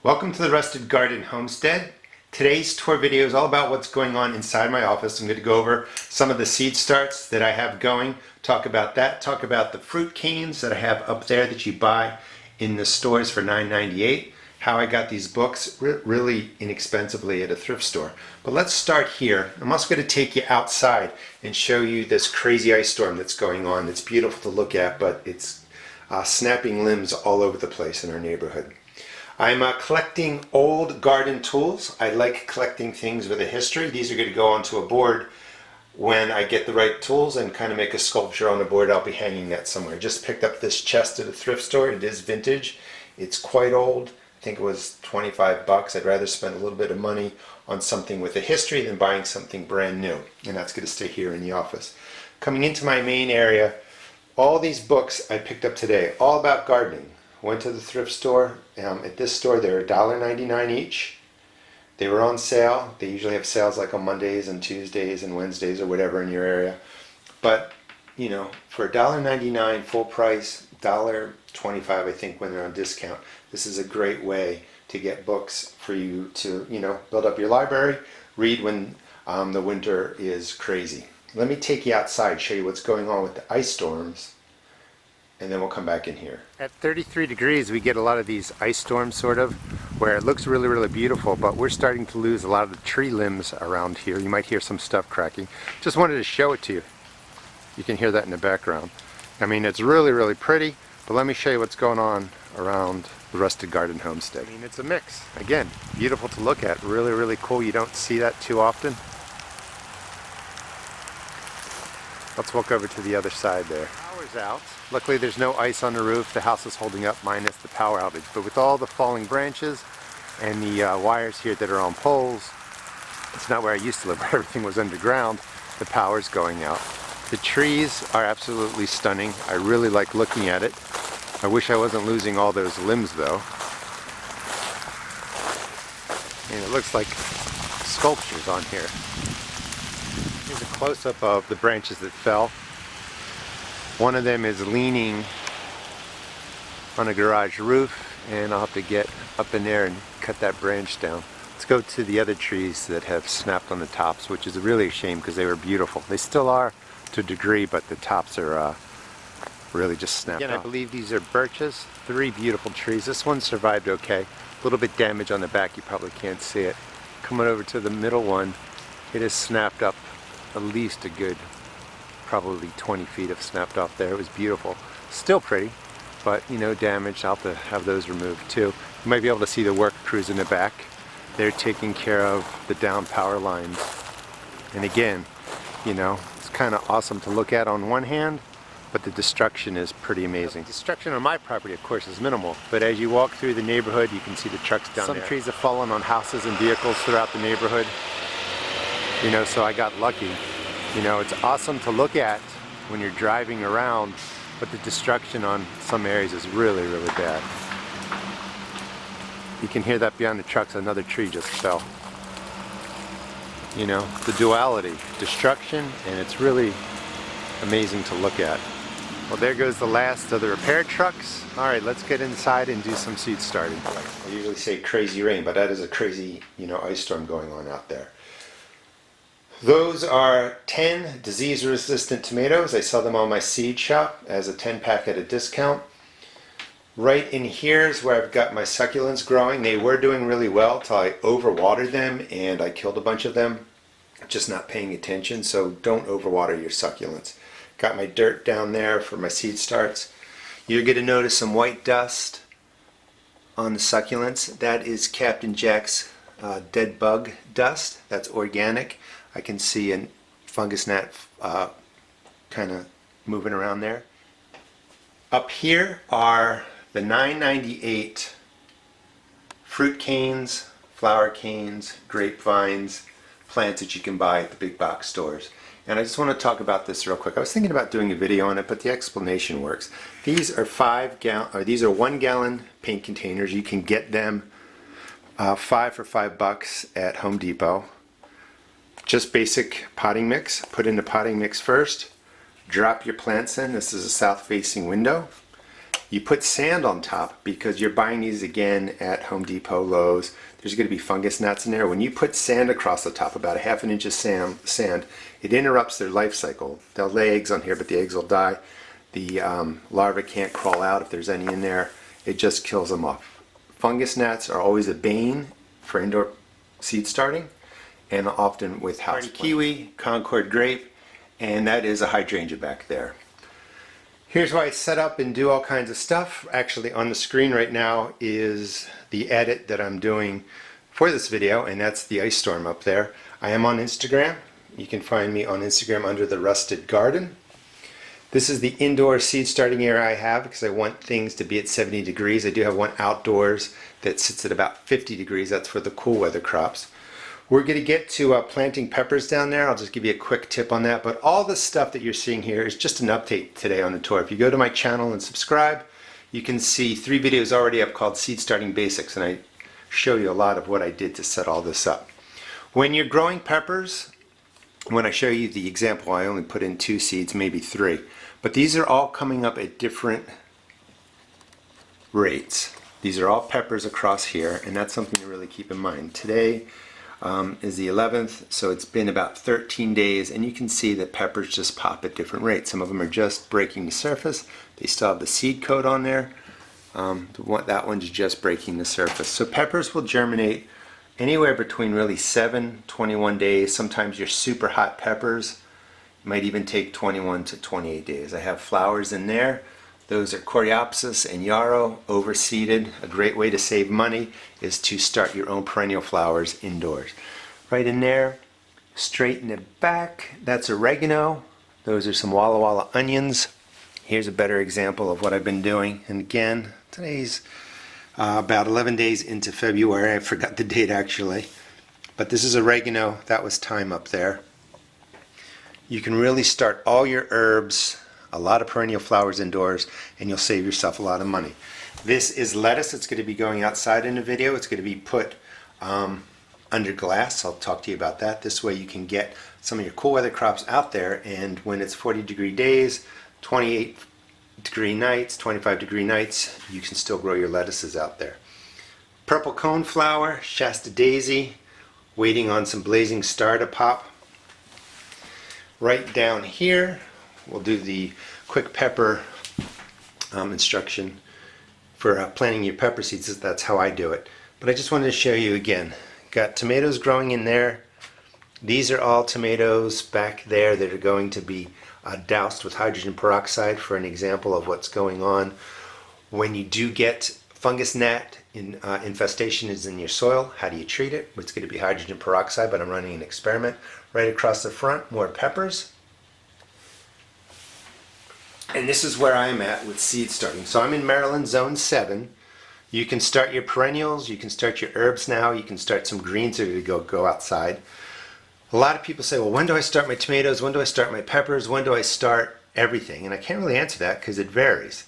Welcome to the Rusted Garden Homestead. Today's tour video is all about what's going on inside my office. I'm going to go over some of the seed starts that I have going, talk about that, talk about the fruit canes that I have up there that you buy in the stores for $9.98, how I got these books really inexpensively at a thrift store. But let's start here. I'm also going to take you outside and show you this crazy ice storm that's going on. It's beautiful to look at, but it's snapping limbs all over the place in our neighborhood. I'm collecting old garden tools. I like collecting things with a history. These are going to go onto a board when I get the right tools and kind of make a sculpture on the board. I'll be hanging that somewhere. I just picked up this chest at a thrift store. It is vintage. It's quite old. I think it was 25 bucks. I'd rather spend a little bit of money on something with a history than buying something brand new. And that's going to stay here in the office. Coming into my main area, all these books I picked up today, all about gardening. Went to the thrift store. At this store they're $1.99 each. They were on sale. They usually have sales like on Mondays and Tuesdays and Wednesdays or whatever in your area. But you know, for $1.99 full price, $1.25 I think when they're on discount, this is a great way to get books for you to, you know, build up your library, read when the winter is crazy. Let me take you outside, show you what's going on with the ice storms, and then we'll come back in here. At 33 degrees we get a lot of these ice storms sort of, where it looks really beautiful, but we're starting to lose a lot of the tree limbs around here. You might hear some stuff cracking. Just wanted to show it to you. You can hear that in the background. I mean, it's really pretty, but let me show you what's going on around the Rusted Garden Homestead. I mean, it's a mix. Again, beautiful to look at, really cool. You don't see that too often. Let's walk over to the other side there. Power's out. Luckily there's no ice on the roof. The house is holding up minus the power outage. But with all the falling branches and the wires here that are on poles, it's not where I used to live where everything was underground. The power's going out. The trees are absolutely stunning. I really like looking at it. I wish I wasn't losing all those limbs though. And it looks like sculptures on here. Here's a close-up of the branches that fell. One of them is leaning on a garage roof, and I'll have to get up in there and cut that branch down. Let's go to the other trees that have snapped on the tops, which is really a shame because they were beautiful. They still are to a degree, but the tops are really just snapped off. I believe these are birches. 3 beautiful trees. This one survived okay. A little bit damage on the back, you probably can't see it. Coming over to the middle one, it is snapped up at least a good probably 20 feet of snapped off there. It was beautiful. Still pretty, but you know, damaged. I'll have to have those removed too. You might be able to see the work crews in the back. They're taking care of the down power lines. And again, you know, it's kind of awesome to look at on one hand, but the destruction is pretty amazing. The destruction on my property, of course, is minimal, but as you walk through the neighborhood, you can see the trucks down there. Some trees have fallen on houses and vehicles throughout the neighborhood. You know, so I got lucky. You know, it's awesome to look at when you're driving around, but the destruction on some areas is really bad. You can hear that behind the trucks. Another tree just fell. You know, the duality, destruction, and it's really amazing to look at. Well, there goes the last of the repair trucks. All right, let's get inside and do some seed starting. I usually say crazy rain, but that is a crazy, you know, ice storm going on out there. Those are 10 disease-resistant tomatoes. I sell them on my seed shop as a 10-pack at a discount. Right in here is where I've got my succulents growing. They were doing really well till I overwatered them and I killed a bunch of them. Just not paying attention, so don't overwater your succulents. Got my dirt down there for my seed starts. You're going to notice some white dust on the succulents. That is Captain Jack's dead bug dust. That's organic. I can see a fungus gnat kind of moving around there. Up here are the $9.98 fruit canes, flower canes, grapevines, plants that you can buy at the big box stores. And I just want to talk about this real quick. I was thinking about doing a video on it, but the explanation works. These are 1 gallon paint containers. You can get them 5 for $5 at Home Depot. Just basic potting mix. Put in the potting mix first. Drop your plants in. This is a south facing window. You put sand on top because you're buying these again at Home Depot, Lowe's. There's going to be fungus gnats in there. When you put sand across the top, about a half an inch of sand, it interrupts their life cycle. They'll lay eggs on here, but the eggs will die. The larvae can't crawl out if there's any in there. It just kills them off. Fungus gnats are always a bane for indoor seed starting, and often with house plants. Kiwi, Concord grape, and that is a hydrangea back there. Here's why I set up and do all kinds of stuff. Actually, on the screen right now is the edit that I'm doing for this video, and that's the ice storm up there. I am on Instagram. You can find me on Instagram under the Rusted Garden. This is the indoor seed starting area I have because I want things to be at 70 degrees. I do have one outdoors that sits at about 50 degrees. That's for the cool weather crops. We're going to get to planting peppers down there. I'll just give you a quick tip on that. But all the stuff that you're seeing here is just an update today on the tour. If you go to my channel and subscribe, you can see 3 videos already up called Seed Starting Basics, and I show you a lot of what I did to set all this up. When you're growing peppers, when I show you the example, I only put in 2 seeds, maybe 3. But these are all coming up at different rates. These are all peppers across here, and that's something to really keep in mind. Today is the 11th, so it's been about 13 days, and you can see that peppers just pop at different rates. Some of them are just breaking the surface. They still have the seed coat on there. That one's just breaking the surface. So peppers will germinate anywhere between really 7, 21 days. Sometimes your super hot peppers might even take 21 to 28 days. I have flowers in there. Those are Coreopsis and Yarrow, overseeded. A great way to save money is to start your own perennial flowers indoors. Right in there, straight in the back, that's oregano. Those are some Walla Walla onions. Here's a better example of what I've been doing. And again, today's about 11 days into February. I forgot the date actually. But this is oregano. That was thyme up there. You can really start all your herbs, a lot of perennial flowers indoors, and you'll save yourself a lot of money. This is lettuce. It's going to be going outside in a video. It's going to be put under glass. I'll talk to you about that. This way you can get some of your cool weather crops out there, and when it's 40-degree days, 28-degree nights, 25-degree nights, you can still grow your lettuces out there. Purple coneflower, Shasta daisy, waiting on some blazing star to pop. Right down here, we'll do the quick pepper instruction for planting your pepper seeds. That's how I do it. But I just wanted to show you again. Got tomatoes growing in there. These are all tomatoes back there that are going to be doused with hydrogen peroxide for an example of what's going on. When you do get fungus gnat infestation is in your soil, how do you treat it? It's going to be hydrogen peroxide, but I'm running an experiment. Right across the front, more peppers. And this is where I'm at with seed starting. So I'm in Maryland, Zone 7. You can start your perennials, you can start your herbs now, you can start some greens that are going to go outside. A lot of people say, well, when do I start my tomatoes? When do I start my peppers? When do I start everything? And I can't really answer that because it varies.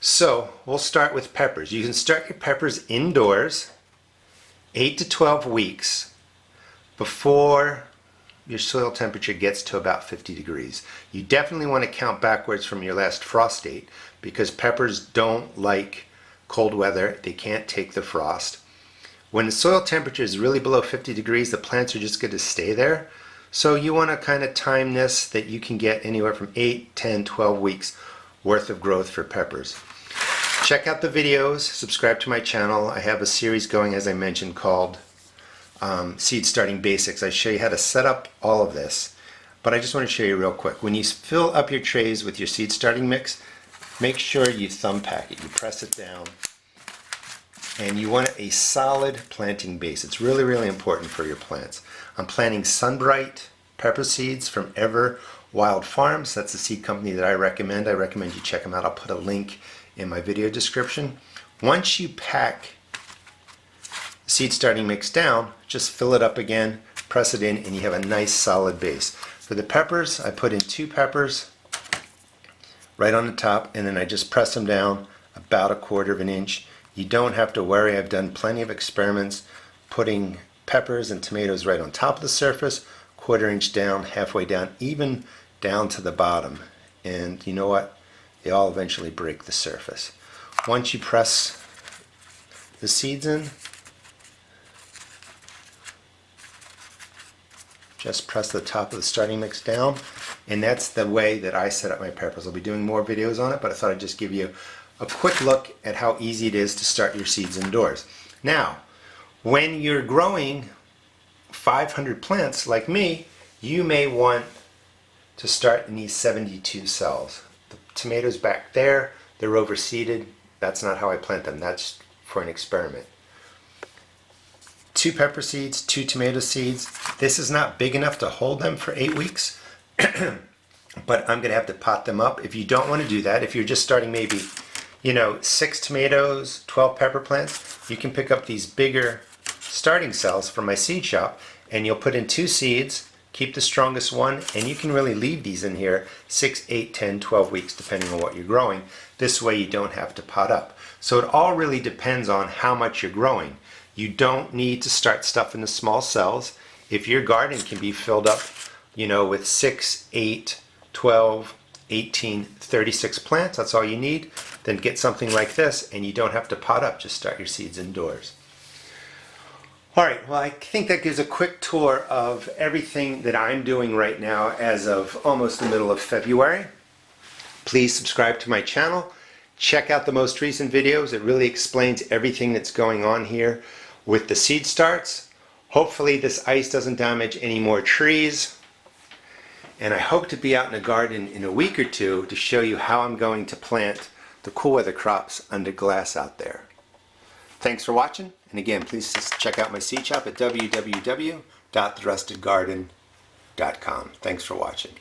So we'll start with peppers. You can start your peppers indoors 8 to 12 weeks before your soil temperature gets to about 50 degrees. You definitely want to count backwards from your last frost date because peppers don't like cold weather. They can't take the frost. When the soil temperature is really below 50 degrees, the plants are just going to stay there. So you want to kind of time this that you can get anywhere from 8, 10, 12 weeks worth of growth for peppers. Check out the videos, subscribe to my channel. I have a series going, as I mentioned, called Seed Starting Basics. I show you how to set up all of this, but I just want to show you real quick. When you fill up your trays with your seed starting mix, make sure you thumb pack it. You press it down, and you want a solid planting base. It's really, really important for your plants. I'm planting Sunbright pepper seeds from Ever Wild Farms. That's the seed company that I recommend. I recommend you check them out. I'll put a link in my video description. Once you pack seed starting mix down, just fill it up again, press it in, and you have a nice solid base. For the peppers, I put in 2 peppers right on the top, and then I just press them down about 1/4 inch. You don't have to worry. I've done plenty of experiments putting peppers and tomatoes right on top of the surface, 1/4 inch down, halfway down, even down to the bottom. And you know what? they all eventually break the surface. Once you press the seeds in, just press the top of the starting mix down, and that's the way that I set up my peppers. I'll be doing more videos on it, but I thought I'd just give you a quick look at how easy it is to start your seeds indoors. Now, when you're growing 500 plants like me, you may want to start in these 72 cells. The tomatoes back there, they're overseeded. That's not how I plant them. That's for an experiment. 2 pepper seeds, 2 tomato seeds. This is not big enough to hold them for 8 weeks, but I'm gonna have to pot them up. If you don't want to do that, if you're just starting maybe, 6 tomatoes, 12 pepper plants, you can pick up these bigger starting cells from my seed shop, and you'll put in 2 seeds, keep the strongest one, and you can really leave these in here 6, 8, 10, 12 weeks, depending on what you're growing. This way you don't have to pot up. So it all really depends on how much you're growing. You don't need to start stuff in the small cells. If your garden can be filled up, with 6, 8, 12, 18, 36 plants, that's all you need, then get something like this and you don't have to pot up, just start your seeds indoors. All right, well, I think that gives a quick tour of everything that I'm doing right now as of almost the middle of February. Please subscribe to my channel. Check out the most recent videos. It really explains everything that's going on here with the seed starts. Hopefully this ice doesn't damage any more trees. And I hope to be out in the garden in a week or two to show you how I'm going to plant the cool weather crops under glass out there. Thanks for watching, and again, please just check out my seed shop at www.therustedgarden.com. Thanks for watching.